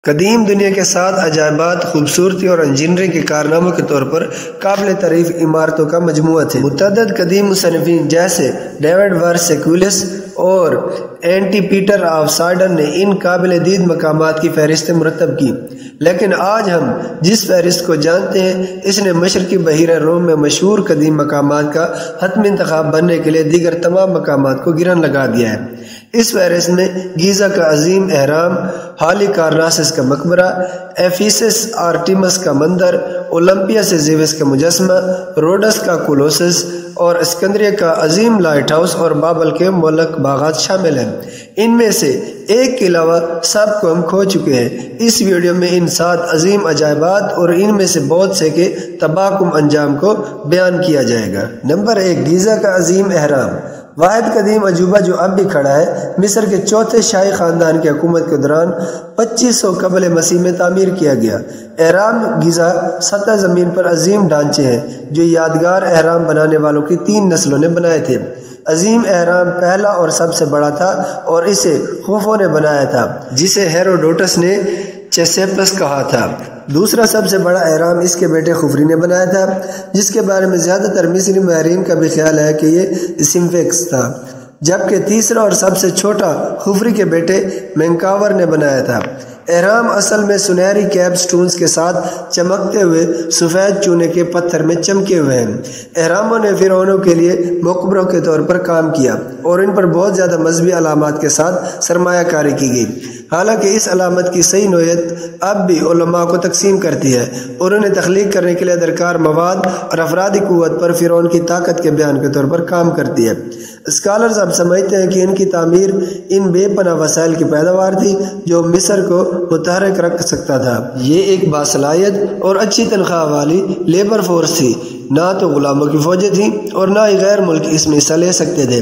قدیم دنیا کے 7 عجائبات خوبصورتی اور انجینئرنگ کے کارناموں کے طور پر قابل تعریف عمارتوں کا مجموعہ تھے۔ متعدد قدیم مصنفین جیسے ڈیوڈ ورسیکولس اور اینٹی پیٹر آف سائڈن نے ان قابل دید مقامات کی فہرستیں مرتب کی، لیکن آج ہم جس فہرست کو جانتے ہیں اس نے مشرقی بحیرہ روم میں مشہور قدیم مقامات کا حتمی انتخاب بننے کے لیے دیگر تمام مقامات کو گرہن لگا دیا ہے۔ اس فہرست میں گیزا کا عظیم اہرام، ہالی کارناسس کا مقبرہ، ایفیسس آرٹیمس کا مندر، اولمپیا سے زیوس کا مجسمہ، روڈس کا کولوسس اور اسکندریہ کا عظیم لائٹ ہاؤس اور بابل کے معلق باغات شامل ہیں۔ ان میں سے ایک کے علاوہ سب کو ہم کھو چکے ہیں۔ اس ویڈیو میں ان 7 عظیم عجائبات اور ان میں سے بہت سے کے تباہ کن انجام کو بیان کیا جائے گا۔ نمبر 1، گیزا کا عظیم اہرام، واحد قدیم عجوبہ جو اب بھی کھڑا ہے۔ مصر کے چوتھے شاہی خاندان کی حکومت کے دوران 2500 قبل مسیح میں تعمیر کیا گیا۔ اہرام گیزا سطح زمین پر عظیم ڈھانچے ہیں جو یادگار اہرام بنانے والوں کی 3 نسلوں نے بنائے تھے۔ عظیم اہرام پہلا اور سب سے بڑا تھا اور اسے خوفو نے بنایا تھا، جسے ہیروڈوٹس نے چیسیپس کہا تھا۔ دوسرا سب سے بڑا اہرام اس کے بیٹے خفری نے بنایا تھا، جس کے بارے میں زیادہ تر مصری ماہرین کا بھی خیال ہے کہ یہ سمفکس تھا، جبکہ تیسرا اور سب سے چھوٹا خفری کے بیٹے مینکاور نے بنایا تھا۔ اہرام اصل میں سنہری کیپ سٹونز کے ساتھ چمکتے ہوئے سفید چونے کے پتھر میں چمکے ہوئے ہیں۔ اہراموں نے فرعونوں کے لیے مقبروں کے طور پر کام کیا اور ان پر بہت زیادہ مذہبی علامات کے ساتھ سرمایہ کاری کی گئی، حالانکہ اس علامت کی صحیح نوعیت اب بھی علماء کو تقسیم کرتی ہے اور انہیں تخلیق کرنے کے لیے درکار مواد اور افرادی قوت پر فرعون کی طاقت کے بیان کے طور پر کام کرتی ہے۔ اسکالرز اب سمجھتے ہیں کہ ان کی تعمیر ان بے پناہ وسائل کی پیداوار تھی جو مصر کو متحرک رکھ سکتا تھا۔ یہ ایک باصلاحیت اور اچھی تنخواہ والی لیبر فورس تھی، نہ تو غلاموں کی فوجیں تھیں اور نہ ہی غیر ملک اس میں حصہ لے سکتے تھے۔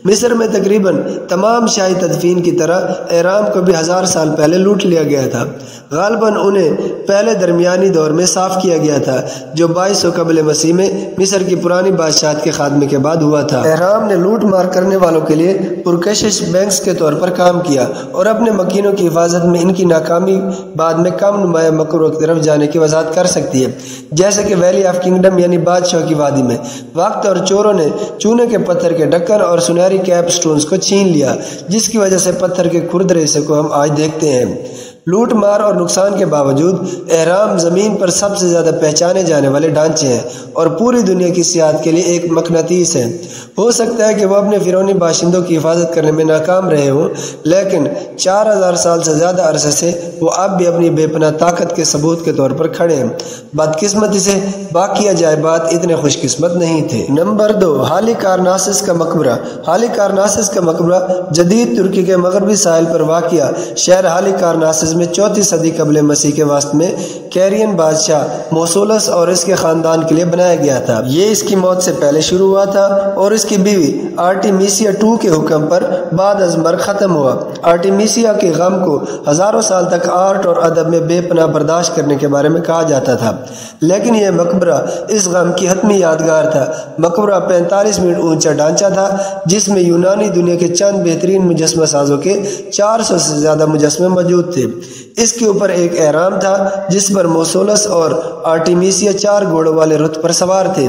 مصر میں تقریباً تمام شاہی تدفین کی طرح اہرام کو بھی 1000 سال پہلے لوٹ لیا گیا تھا۔ غالباً انہیں پہلے درمیانی دور میں صاف کیا گیا تھا جو 2200 قبل مسیح میں مصر کی پرانی بادشاہت کے خاتمے کے بعد ہوا تھا۔ اہرام نے لوٹ مار کرنے والوں کے لیے پرکشش بینکس کے طور پر کام کیا اور اپنے مکینوں کی حفاظت میں ان کی ناکامی بعد میں کم نمایاں مکروں کی طرف جانے کی وضاحت کر سکتی ہے، جیسے کہ ویلی آف کنگڈم یعنی بادشاہ کی وادی میں وقت اور چوروں نے چونے کے پتھر کے ڈھکن اور سنہری کیپ سٹونز کو چھین لیا، جس کی وجہ سے پتھر کے کھردرے حصے کو ہم آج دیکھتے ہیں۔ لوٹ مار اور نقصان کے باوجود اہرام زمین پر سب سے زیادہ پہچانے جانے والے ڈھانچے ہیں اور پوری دنیا کی سیاحت کے لیے ایک مقناطیس ہے۔ ہو سکتا ہے کہ وہ اپنے فرعونی باشندوں کی حفاظت کرنے میں ناکام رہے ہوں، لیکن 4000 سال سے زیادہ عرصے سے وہ اب بھی اپنی بے پناہ طاقت کے ثبوت کے طور پر کھڑے ہیں۔ بدقسمتی سے باقی عجائبات اتنے خوش قسمت نہیں تھے۔ نمبر 2، ہالی کارناسس کا مقبرہ۔ ہالی کارناسس کا مقبرہ جدید ترکی کے مغربی ساحل پر واقع شہر ہالی کارناسس میں 4 صدی قبل مسیح کے وسط میں کیرین بادشاہ موسولس اور اس کے خاندان کے لیے بنایا گیا تھا۔ یہ اس کی موت سے پہلے شروع ہوا تھا اور اس کی بیوی آرٹیمیسیا II کے حکم پر بعد از مرگ ختم ہوا۔ آرٹیمیسیا کے غم کو ہزاروں سال تک آرٹ اور ادب میں بے پناہ برداشت کرنے کے بارے میں کہا جاتا تھا، لیکن یہ مقبرہ اس غم کی حتمی یادگار تھا۔ مقبرہ 45 میٹر اونچا ڈھانچہ تھا جس میں یونانی دنیا کے چند بہترین مجسمہ سازوں کے 400 سے زیادہ مجسمے موجود تھے۔ اس کے اوپر ایک اہرام تھا جس پر موسولس اور آرٹیمیسیا 4 گھوڑوں والے رتھ پر سوار تھے۔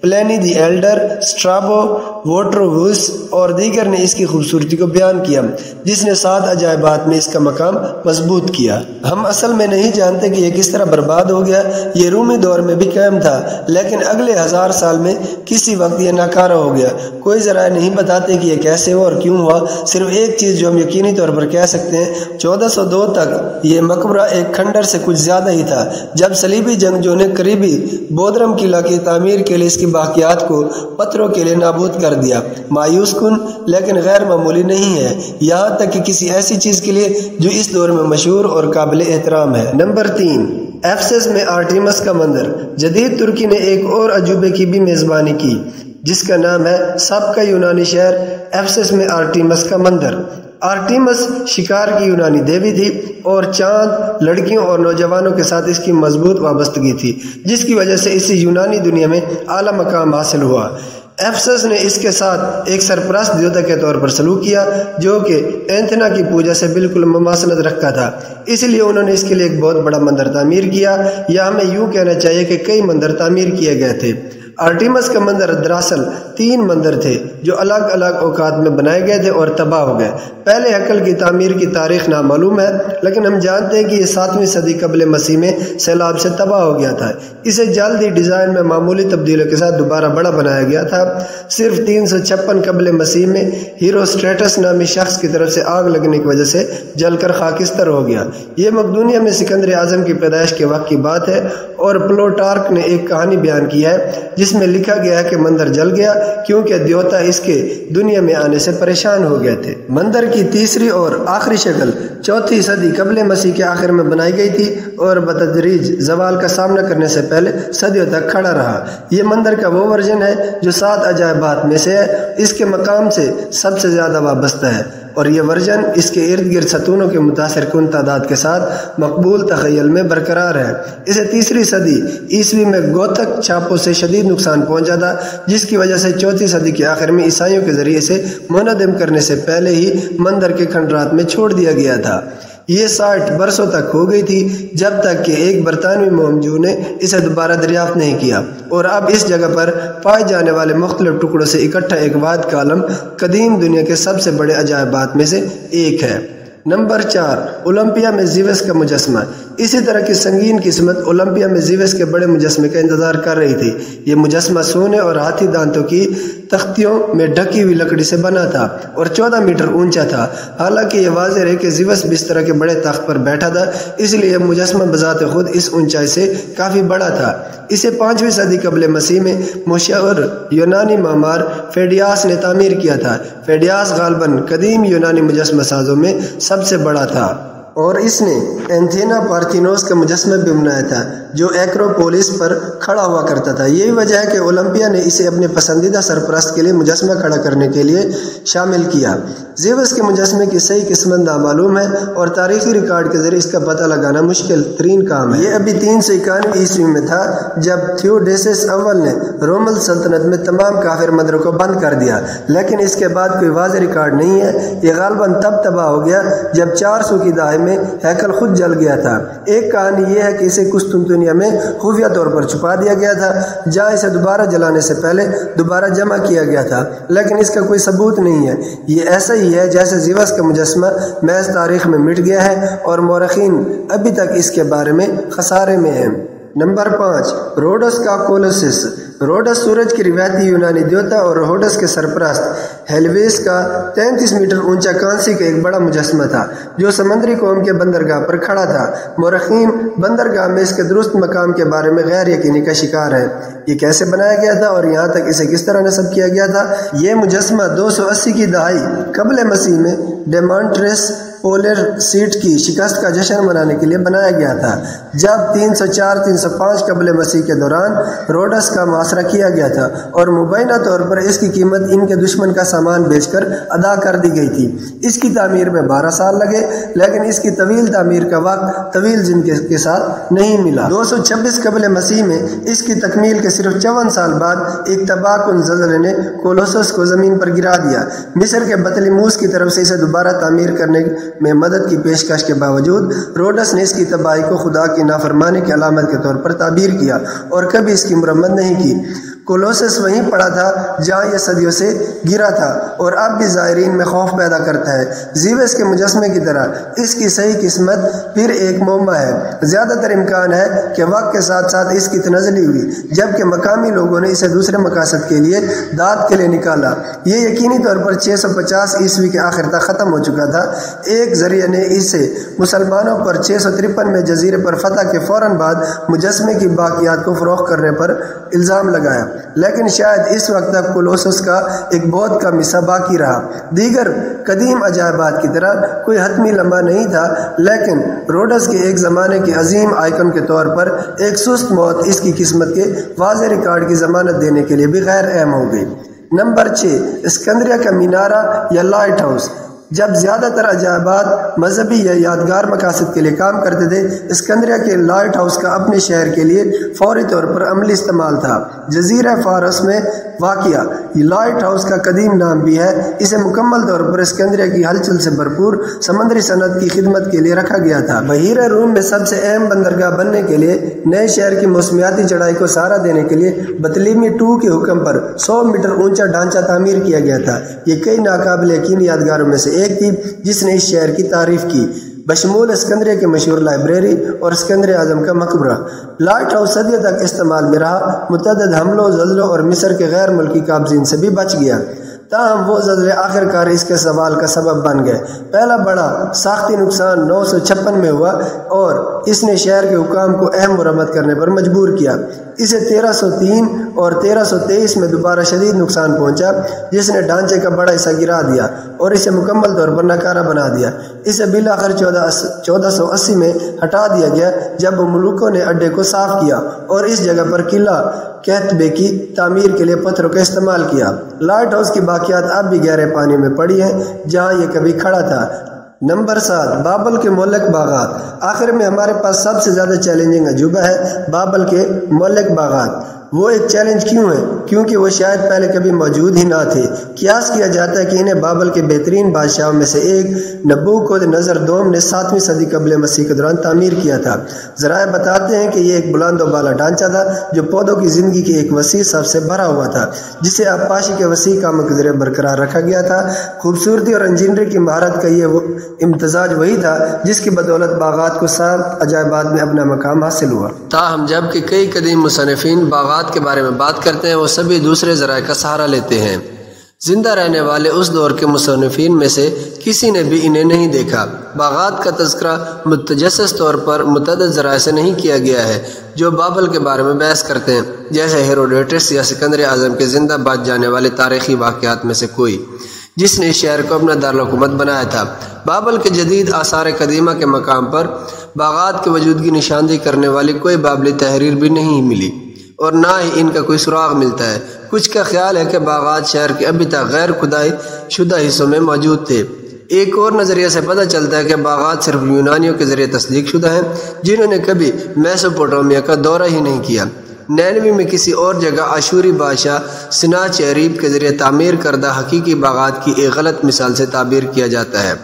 پلینی دی ایلڈر، اسٹرابو، ووٹرووس اور دیگر نے اس کی خوبصورتی کو بیان کیا، جس نے 7 عجائبات میں اس کا مقام مضبوط کیا۔ ہم اصل میں نہیں جانتے کہ یہ کس طرح برباد ہو گیا۔ یہ رومی دور میں بھی قائم تھا، لیکن اگلے 1000 سال میں کسی وقت یہ ناکارہ ہو گیا۔ کوئی ذرائع نہیں بتاتے کہ یہ کیسے ہوا اور کیوں ہوا۔ صرف ایک چیز جو ہم یقینی طور پر کہہ سکتے ہیں، 1402 تک یہ مقبرہ ایک کھنڈر سے کچھ زیادہ ہی تھا، جب صلیبی جنگجوؤں نے قریبی بودرم قلعہ کی تعمیر کے لیے اس کی باقیات کو پتھروں کے لیے نابود کر دیا۔ مایوس کن لیکن غیر معمولی نہیں ہے، یہاں تک کہ کسی ایسی چیز کے لیے جو اس دور میں مشہور اور قابل احترام ہے۔ نمبر 3، ایفسس میں آرٹیمس کا مندر۔ جدید ترکی نے ایک اور عجوبے کی بھی میزبانی کی جس کا نام ہے سب کا یونانی شہر ایفسس میں آرٹیمس کا مندر۔ آرٹیمس شکار کی یونانی دیوی تھی اور چاند، لڑکیوں اور نوجوانوں کے ساتھ اس کی مضبوط وابستگی تھی، جس کی وجہ سے اسے یونانی دنیا میں اعلیٰ مقام حاصل ہوا۔ ایفسس نے اس کے ساتھ ایک سرپرست دیوتا کے طور پر سلوک کیا جو کہ اینتھنا کی پوجا سے بالکل مماثلت رکھتا تھا، اس لیے انہوں نے اس کے لیے ایک بہت بڑا مندر تعمیر کیا، یا ہمیں یوں کہنا چاہیے کہ کئی مندر تعمیر کیے گئے تھے۔ آرٹیمس کا مندر دراصل 3 مندر تھے جو الگ الگ اوقات میں بنائے گئے تھے اور تباہ ہو گئے۔ پہلے ہیکل کی تعمیر کی تاریخ نامعلوم ہے، لیکن ہم جانتے ہیں کہ یہ 7ویں صدی قبل مسیح میں سیلاب سے تباہ ہو گیا تھا۔ اسے جلد ہی ڈیزائن میں معمولی تبدیلیوں کے ساتھ دوبارہ بڑا بنایا گیا تھا۔ صرف 356 قبل مسیح میں ہیروسٹریٹس نامی شخص کی طرف سے آگ لگنے کی وجہ سے جل کر خاکستر ہو گیا۔ یہ مقدونیہ میں سکندر اعظم کی پیدائش کے وقت کی بات ہے، اور پلوٹارک نے ایک کہانی بیان کی ہے جس میں لکھا گیا ہے کہ مندر جل گیا کیونکہ دیوتا اس کے دنیا میں آنے سے پریشان ہو گئے تھے۔ مندر کی تیسری اور آخری شکل 4 صدی قبل مسیح کے آخر میں بنائی گئی تھی اور بتدریج زوال کا سامنا کرنے سے پہلے صدیوں تک کھڑا رہا۔ یہ مندر کا وہ ورژن ہے جو 7 عجائبات میں سے ہے، اس کے مقام سے سب سے زیادہ وابستہ ہے، اور یہ ورژن اس کے ارد گرد ستونوں کے متاثر کن تعداد کے ساتھ مقبول تخیل میں برقرار ہے۔ اسے 3 صدی عیسوی میں گوتھک چھاپوں سے شدید نقصان پہنچا تھا، جس کی وجہ سے 4 صدی کے آخر میں عیسائیوں کے ذریعے سے منہدم کرنے سے پہلے ہی مندر کے کھنڈرات میں چھوڑ دیا گیا تھا۔ یہ 60 برسوں تک ہو گئی تھی جب تک کہ ایک برطانوی مہمجو نے اسے دوبارہ دریافت نہیں کیا، اور اب اس جگہ پر پائے جانے والے مختلف ٹکڑوں سے اکٹھا ایک واحد کالم قدیم دنیا کے سب سے بڑے عجائبات میں سے ایک ہے۔ نمبر 4، اولمپیا میں زیوس کا مجسمہ۔ اسی طرح کی سنگین قسمت اولمپیا میں زیوس کے بڑے مجسمے کا انتظار کر رہی تھی۔ یہ مجسمہ سونے اور ہاتھی دانتوں کی تختیوں میں ڈھکی ہوئی لکڑی سے بنا تھا اور 14 میٹر اونچا تھا۔ حالانکہ یہ واضح ہے کہ زیوس بھی اس طرح کے بڑے تخت پر بیٹھا تھا، اس لیے یہ مجسمہ بذات خود اس اونچائی سے کافی بڑا تھا۔ اسے 5ویں صدی قبل مسیح میں مشہور یونانی معمار فیڈیاس نے تعمیر کیا تھا۔ فیڈیاس غالباً قدیم یونانی مجسمہ سازوں میں سب سے بڑا تھا، اور اس نے اینتھینا پارتھینوس کا مجسمہ بھی بنایا تھا جو ایکروپولس پر کھڑا ہوا کرتا تھا۔ یہی وجہ ہے کہ اولمپیا نے اسے اپنے پسندیدہ سرپرست کے لیے مجسمہ کھڑا کرنے کے لیے شامل کیا۔ زیوس کے مجسمے کی صحیح قسمت نامعلوم ہے اور تاریخی ریکارڈ کے ذریعے اس کا پتہ لگانا مشکل ترین کام ہے۔ یہ ابھی 391 عیسوی میں تھا جب تھیوڈیسس اول نے رومل سلطنت میں تمام کافر مندروں کو بند کر دیا، لیکن اس کے بعد کوئی واضح ریکارڈ نہیں ہے۔ یہ غالباً تب تباہ ہو گیا جب 400 کی دہائی میں ہیکل خود جل گیا تھا۔ ایک کہانی یہ ہے کہ اسے قسطنطنیہ میں خفیہ طور پر چھپا دیا گیا تھا، جہاں اسے دوبارہ جلانے سے پہلے دوبارہ جمع کیا گیا تھا، لیکن اس کا کوئی ثبوت نہیں ہے۔ یہ ایسا ہی ہے جیسے زیوس کا مجسمہ محض تاریخ میں مٹ گیا ہے اور مورخین ابھی تک اس کے بارے میں خسارے میں ہیں۔ نمبر 5، روڈس کا کولوسس۔ روڈس سورج کی روایتی یونانی دیوتا اور روڈس کے سرپرست ہیلیوس کا 33 میٹر اونچا کانسی کا ایک بڑا مجسمہ تھا جو سمندری قوم کے بندرگاہ پر کھڑا تھا۔ مورخین بندرگاہ میں اس کے درست مقام کے بارے میں غیر یقینی کا شکار ہیں۔ یہ کیسے بنایا گیا تھا اور یہاں تک اسے کس طرح نصب کیا گیا تھا؟ یہ مجسمہ 280 کی دہائی قبل مسیح میں ڈیمانٹریس پولر سیٹ کی شکست کا جشن منانے کے لیے بنایا گیا تھا، جب 304-305 قبل مسیح کے دوران روڈس کا محاصرہ کیا گیا تھا اور مبینہ طور پر اس کی قیمت ان کے دشمن کا سامان بیچ کر ادا کر دی گئی تھی۔ اس کی تعمیر میں 12 سال لگے، لیکن اس کی طویل تعمیر کا وقت طویل جن کے ساتھ نہیں ملا۔ 226 قبل مسیح میں اس کی تکمیل کے صرف 54 سال بعد ایک تباہ کن زلزلے نے کولوسس کو زمین پر گرا دیا۔ مصر کے بطلیموس کی طرف سے اسے دوبارہ تعمیر کرنے میں مدد کی پیشکش کے باوجود روڈس نے اس کی تباہی کو خدا کی نافرمانی کی علامت کے طور پر تعبیر کیا اور کبھی اس کی مرمت نہیں کی۔ کولوسس وہیں پڑا تھا جہاں یہ صدیوں سے گرا تھا اور اب بھی زائرین میں خوف پیدا کرتا ہے۔ زیوس کے مجسمے کی طرح اس کی صحیح قسمت پھر ایک معمہ ہے۔ زیادہ تر امکان ہے کہ وقت کے ساتھ ساتھ اس کی تنزلی ہوئی، جبکہ مقامی لوگوں نے اسے دوسرے مقاصد کے لیے داد کے لیے نکالا۔ یہ یقینی طور پر 650 عیسوی کے آخر تک ختم ہو چکا تھا۔ ایک ذریعے نے اسے مسلمانوں پر 653 میں جزیرے پر فتح کے فوراً بعد مجسمے کی باقیات کو فروخت کرنے پر الزام لگایا، لیکن شاید اس وقت تک کولوسس کا ایک بہت کم حصہ باقی رہا۔ دیگر قدیم عجائبات کی طرح کوئی حتمی لمحہ نہیں تھا، لیکن روڈس کے ایک زمانے کے عظیم آئیکن کے طور پر ایک سست موت اس کی قسمت کے واضح ریکارڈ کی ضمانت دینے کے لیے بھی غیر اہم ہو گئی۔ نمبر 6، اسکندریہ کا مینارہ یا لائٹ ہاؤس۔ جب زیادہ تر عجائبات مذہبی یا یادگار مقاصد کے لیے کام کرتے تھے، اسکندریہ کے لائٹ ہاؤس کا اپنے شہر کے لیے فوری طور پر عملی استعمال تھا۔ جزیرہ فارس میں واقع یہ لائٹ ہاؤس کا قدیم نام بھی ہے۔ اسے مکمل طور پر اسکندریہ کی ہلچل سے بھرپور سمندری صنعت کی خدمت کے لیے رکھا گیا تھا۔ بحیرہ روم میں سب سے اہم بندرگاہ بننے کے لیے نئے شہر کی موسمیاتی چڑھائی کو سہارا دینے کے لیے بطلیمی 2 کے حکم پر 100 میٹر اونچا ڈھانچہ تعمیر کیا گیا تھا۔ یہ کئی ناقابل یقین یادگاروں میں سے ایک تھی جس نے اس شہر کی تعریف کی، بشمول اسکندریہ کی مشہور لائبریری اور اسکندر اعظم کا مقبرہ۔ لائٹ ہاؤس صدیوں تک استعمال میں رہا، متعدد حملوں، زلزلوں اور مصر کے غیر ملکی قابضین سے بھی بچ گیا، تاہم وہ زلزلے آخر کار اس کے زوال کا سبب بن گئے۔ پہلا بڑا ساختی نقصان 956 میں ہوا اور اس نے شہر کے حکام کو اہم مرمت کرنے پر مجبور کیا۔ اسے 1303 اور 1323 میں دوبارہ شدید نقصان پہنچا، جس نے ڈھانچے کا بڑا حصہ گرا دیا اور اسے مکمل طور پر ناکارہ بنا دیا۔ اسے بالآخر 1480 میں ہٹا دیا گیا جب ملوکوں نے اڈے کو صاف کیا اور اس جگہ پر قلعہ قیتبے کی تعمیر کے لیے پتھروں کا استعمال کیا۔ لائٹ ہاؤس کی باقیات اب بھی گہرے پانی میں پڑی ہیں جہاں یہ کبھی کھڑا تھا۔ نمبر 7، بابل کے مہلک باغات۔ آخر میں ہمارے پاس سب سے زیادہ چیلنجنگ عجوبہ ہے بابل کے مہلک باغات۔ وہ ایک چیلنج کیوں ہے؟ کیونکہ وہ شاید پہلے کبھی موجود ہی نہ تھے۔ قیاس کیا جاتا ہے کہ انہیں بابل کے بہترین بادشاہوں میں سے ایک نبوکدنضر دوم نے 7ویں صدی قبل مسیح کے دوران تعمیر کیا تھا۔ ذرائع بتاتے ہیں کہ یہ ایک بلند و بالا ڈھانچہ تھا جو پودوں کی زندگی کے ایک وسیع صف سے بھرا ہوا تھا، جسے آبپاشی کے وسیع کاموں کے ذریعے برقرار رکھا گیا تھا۔ خوبصورتی اور انجینئرنگ کی مہارت کا یہ امتزاج وہی تھا جس کی بدولت باغات کو 7 عجائبات میں اپنا مقام حاصل ہوا۔ تاہم جب کہ کئی قدیم مصنفین باغات کے بارے میں بات کرتے ہیں، وہ سبھی دوسرے ذرائع کا سہارا لیتے ہیں۔ زندہ رہنے والے اس دور کے مصنفین میں سے کسی نے بھی انہیں نہیں دیکھا۔ باغات کا تذکرہ متجسس طور پر متعدد ذرائع سے نہیں کیا گیا ہے جو بابل کے بارے میں بحث کرتے ہیں، جیسے ہیروڈوٹس یا سکندر اعظم کے زندہ بچ جانے والے تاریخی واقعات میں سے کوئی، جس نے اس شہر کو اپنا دارالحکومت بنایا تھا۔ بابل کے جدید آثار قدیمہ کے مقام پر باغات کی وجودگی نشاندہی کرنے والی کوئی بابلی تحریر بھی نہیں ملی اور نہ ہی ان کا کوئی سراغ ملتا ہے۔ کچھ کا خیال ہے کہ باغات شہر کے ابھی تک غیر کھدائی شدہ حصوں میں موجود تھے۔ ایک اور نظریے سے پتہ چلتا ہے کہ باغات صرف یونانیوں کے ذریعے تصدیق شدہ ہیں جنہوں نے کبھی میسوپوٹامیہ کا دورہ ہی نہیں کیا۔ 99 میں کسی اور جگہ آشوری بادشاہ سناچیریب کے ذریعے تعمیر کردہ حقیقی باغات کی ایک غلط مثال سے تعبیر کیا جاتا ہے۔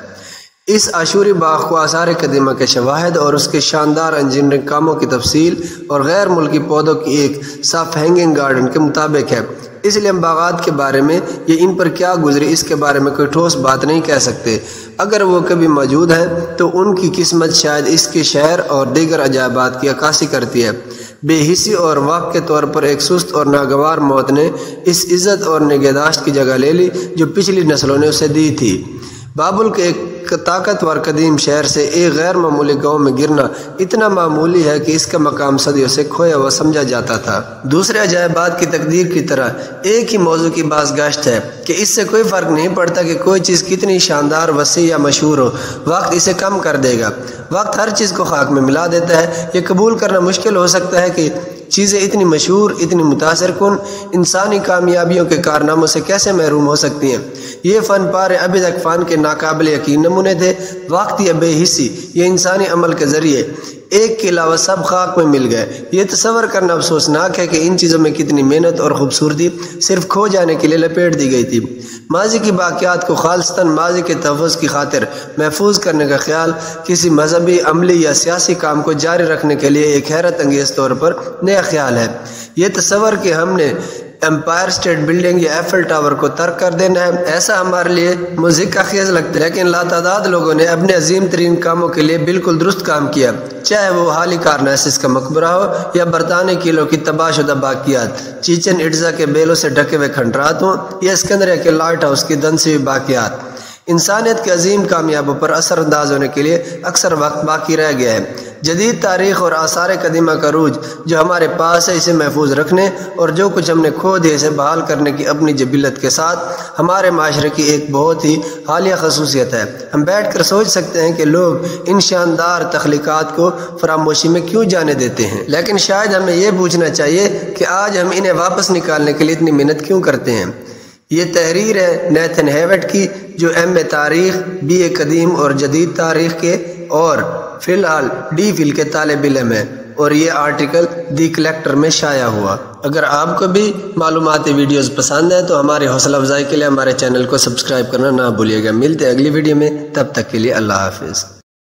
اس آشوری باغ کو آثار قدیمہ کے شواہد اور اس کے شاندار انجینئرنگ کاموں کی تفصیل اور غیر ملکی پودوں کی ایک صاف ہینگنگ گارڈن کے مطابق ہے، اس لیے ہم باغات کے بارے میں یا ان پر کیا گزری اس کے بارے میں کوئی ٹھوس بات نہیں کہہ سکتے۔ اگر وہ کبھی موجود ہیں تو ان کی قسمت شاید اس کے شہر اور دیگر عجائبات کی عکاسی کرتی ہے۔ بے حسی اور وقت کے طور پر ایک سست اور ناگوار موت نے اس عزت اور نگہداشت کی جگہ لے لی جو پچھلی نسلوں نے اسے دی تھی۔ بابل کے ایک طاقتور قدیم شہر سے ایک غیر معمولی گاؤں میں گرنا اتنا معمولی ہے کہ اس کا مقام صدیوں سے کھویا ہوا سمجھا جاتا تھا۔ دوسرے عجائبات کی تقدیر کی طرح ایک ہی موضوع کی باز گشت ہے کہ اس سے کوئی فرق نہیں پڑتا کہ کوئی چیز کتنی شاندار، وسیع یا مشہور ہو، وقت اسے کم کر دے گا۔ وقت ہر چیز کو خاک میں ملا دیتا ہے۔ یہ قبول کرنا مشکل ہو سکتا ہے کہ چیزیں اتنی مشہور، اتنی متاثر کن انسانی کامیابیوں کے کارناموں سے کیسے محروم ہو سکتی ہیں۔ یہ فن پارے ابھی تک فن کے ناقابل یقین نمونے تھے۔ وقت یا بے حسی یہ انسانی عمل کے ذریعے ایک کے علاوہ سب خاک میں مل گئے۔ یہ تصور کرنا افسوسناک ہے کہ ان چیزوں میں کتنی محنت اور خوبصورتی صرف کھو جانے کے لیے لپیٹ دی گئی تھی۔ ماضی کی باقیات کو خالصتاً ماضی کے تحفظ کی خاطر محفوظ کرنے کا خیال کسی مذہبی، عملی یا سیاسی کام کو جاری رکھنے کے لیے ایک حیرت انگیز طور پر نیا خیال ہے۔ یہ تصور کہ ہم نے امپائر اسٹیٹ بلڈنگ یا ایفل ٹاور کو ترک کر دینا ہے، ایسا ہمارے لیے مضحک کا خیز لگتا ہے، لیکن لاتعداد لوگوں نے اپنے عظیم ترین کاموں کے لیے بالکل درست کام کیا، چاہے وہ حالی کارناسس کا مقبرہ ہو یا برطانوی قلعوں کی تباہ شدہ باقیات، چیچن اٹزا کے بیلوں سے ڈھکے ہوئے کھنڈرات ہوں یا اسکندریہ کے لائٹ ہاؤس کی دنسی ہوئی باقیات۔ انسانیت کے عظیم کامیابوں پر اثر انداز ہونے کے لیے اکثر وقت باقی رہ گیا ہے۔ جدید تاریخ اور آثار قدیمہ کا عروج جو ہمارے پاس ہے، اسے محفوظ رکھنے اور جو کچھ ہم نے کھو دیا اسے بحال کرنے کی اپنی جبلت کے ساتھ ہمارے معاشرے کی ایک بہت ہی حالیہ خصوصیت ہے۔ ہم بیٹھ کر سوچ سکتے ہیں کہ لوگ ان شاندار تخلیقات کو فراموشی میں کیوں جانے دیتے ہیں، لیکن شاید ہمیں یہ پوچھنا چاہیے کہ آج ہم انہیں واپس نکالنے کے لیے اتنی محنت کیوں کرتے ہیں۔ یہ تحریر ہے نیتھن ہیوٹ کی، جو ایم.اے تاریخ، بی.اے قدیم اور جدید تاریخ کے اور فی الحال ڈی فل کے طالب علم ہے، اور یہ آرٹیکل دی کلیکٹر میں شائع ہوا۔ اگر آپ کو بھی معلوماتی ویڈیوز پسند ہیں تو ہماری حوصلہ افزائی کے لیے ہمارے چینل کو سبسکرائب کرنا نہ بھولیے گا۔ ملتے ہیں اگلی ویڈیو میں، تب تک کے لیے اللہ حافظ۔